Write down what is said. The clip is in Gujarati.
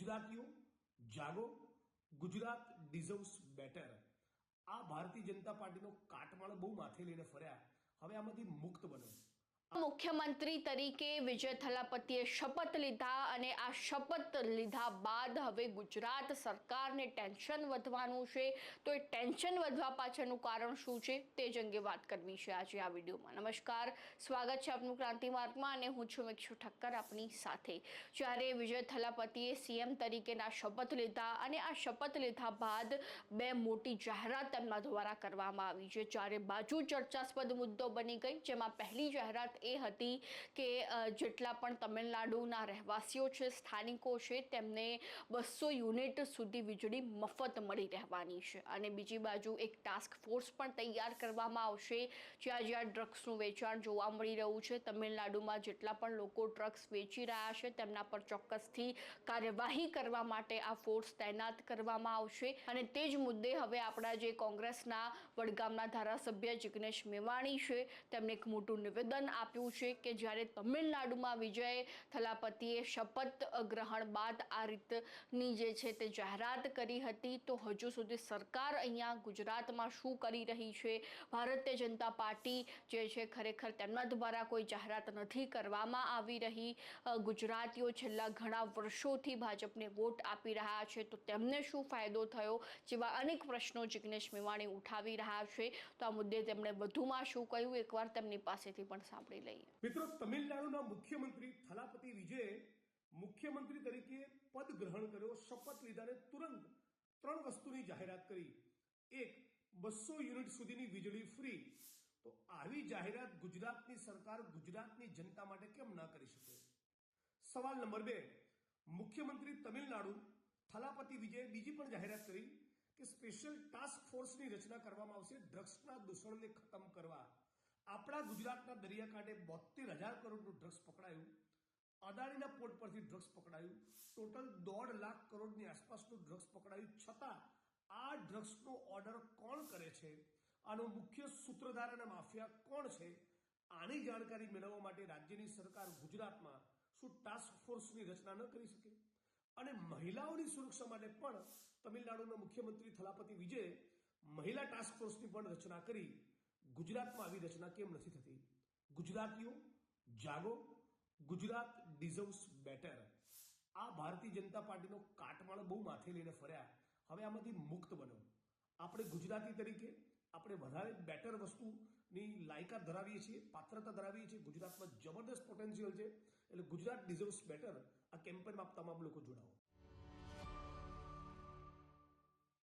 ગુજરાતીઓ જાગો, ગુજરાત ડિઝર્વ્સ બેટર. આ ભારતીય જનતા પાર્ટીનો કાટમાળ બહુ માથે લઈને ફર્યા. હવે આમાંથી મુક્ત બનો. મુખ્યમંત્રી તરીકે વિજય થલાપતિએ શપથ લીધા અને આ શપથ લીધા બાદ હવે ગુજરાત સરકારને ટેન્શન વધવાનું છે. તો એ ટેન્શન વધવા પાછળનું કારણ શું છે તે જ અંગે વાત કરવી છે આજે આ વિડીયોમાં. નમસ્કાર, સ્વાગત છે આપનું ક્રાંતિ માર્ગમાં અને હું છું મિક્ષુ ઠક્કર આપની સાથે. જ્યારે વિજય થલાપતિએ સીએમ તરીકેના શપથ લીધા અને આ શપથ લીધા બાદ બે મોટી જાહેરાત તેમના દ્વારા કરવામાં આવી છે. ચારે બાજુ ચર્ચાસ્પદ મુદ્દો બની ગઈ, જેમાં પહેલી જાહેરાત એ હતી કે જેટલા પણ તમિલનાડુના રહેવાસીઓ છે, સ્થાનિકો છે, તેમને 200 યુનિટ સુધી વીજળી મફત મળી રહેવાની છે. અને બીજી બાજુ એક ટાસ્ક ફોર્સ પણ તૈયાર કરવામાં આવશે જ્યાં ડ્રગ્સનું વેચાણ જોવા મળી રહ્યું છે. તમિલનાડુમાં જેટલા પણ લોકો ડ્રગ્સ વેચી રહ્યા છે તેમના પર ચોક્કસથી કાર્યવાહી કરવા માટે આ ફોર્સ તૈનાત કરવામાં આવશે. અને તે જ મુદ્દે હવે આપણા જે કોંગ્રેસના વડગામના ધારાસભ્ય જિગ્નેશ મેવાણી છે તેમને એક મોટું નિવેદન આપ્યું છે કે જ્યારે તમિલનાડુમાં વિજય થલાપતિએ શપથ ગ્રહણ બાદ આ રીતની જે છે તે જાહેરાત કરી હતી, તો હજુ સુધી સરકાર અહીંયા ગુજરાતમાં શું કરી રહી છે? ભારતીય જનતા પાર્ટી જે છે ખરેખર તેમના દ્વારા કોઈ જાહેરાત નથી કરવામાં આવી રહી. ગુજરાતીઓ છેલ્લા ઘણા વર્ષોથી ભાજપને વોટ આપી રહ્યા છે, તો તેમને શું ફાયદો થયો? જેવા અનેક પ્રશ્નો જિગ્નેશ મેવાણી ઉઠાવી રહ્યા છે. તો આ મુદ્દે તેમણે વધુમાં શું કહ્યું એકવાર તેમની પાસેથી પણ સાંભળી લઈએ. મિત્રો, તમિલનાડુના મુખ્યમંત્રી થલાપતિ વિજયે મુખ્યમંત્રી તરીકે પદ ગ્રહણ કર્યો, શપથ લીધાને તુરંત 3 વસ્તુની જાહેરાત કરી. એક, 200 યુનિટ સુધીની વીજળી ફ્રી. તો આવી જાહેરાત ગુજરાતની સરકાર ગુજરાતની જનતા માટે કેમ ના કરી શકે? સવાલ નંબર 2, મુખ્યમંત્રી તમિલનાડુ થલાપતિ વિજયે બીજી પણ જાહેરાત કરી કે સ્પેશિયલ ટાસ્ક ફોર્સની રચના કરવામાં આવશે ડ્રગ્સના દૂષણને ખતમ કરવા. આપણા ગુજરાતના દરિયાકાંઠે 72,000 કરોડનું ડ્રગ્સ પકડાયું. અદાણીના પોર્ટ પરથી ડ્રગ્સ પકડાયું. ટોટલ 1.5 લાખ કરોડની આસપાસનું ડ્રગ્સ પકડાયું. છતાં આ ડ્રગ્સનો ઓર્ડર કોણ કરે છે, આનો મુખ્ય સૂત્રધાર અને માફિયા કોણ છે, આની જાણકારી મેળવવા માટે રાજ્યની સરકાર ગુજરાતમાં શું ટાસ્ક ફોર્સની રચના ન કરી શકે? અને મહિલાઓની સુરક્ષા માટે પણ તમિલનાડુના મુખ્યમંત્રી થલાપતિ વિજયે મહિલા ટાસ્ક ફોર્સની પણ રચના કરી. ગુજરાતમાં આવી રચના કેમ નથી થતી? ગુજરાતીઓ જાગો, ગુજરાત ડિઝર્વ્સ બેટર. આ ભારતીય જનતા પાર્ટીનો કાટમાળ બહુ માથે લઈને ફર્યા. હવે આમાંથી મુક્ત બનો. આપણે ગુજરાતી તરીકે આપણે વધારે બેટર વસ્તુની લાયકાત ધરાવીએ છીએ, પાત્રતા ધરાવીએ છીએ. ગુજરાતમાં જબરદસ્ત પોટેન્શિયલ છે. એટલે ગુજરાત ડિઝર્વ્સ બેટર આ કેમ્પેનમાં આપ તમામ લોકો જોડાઓ.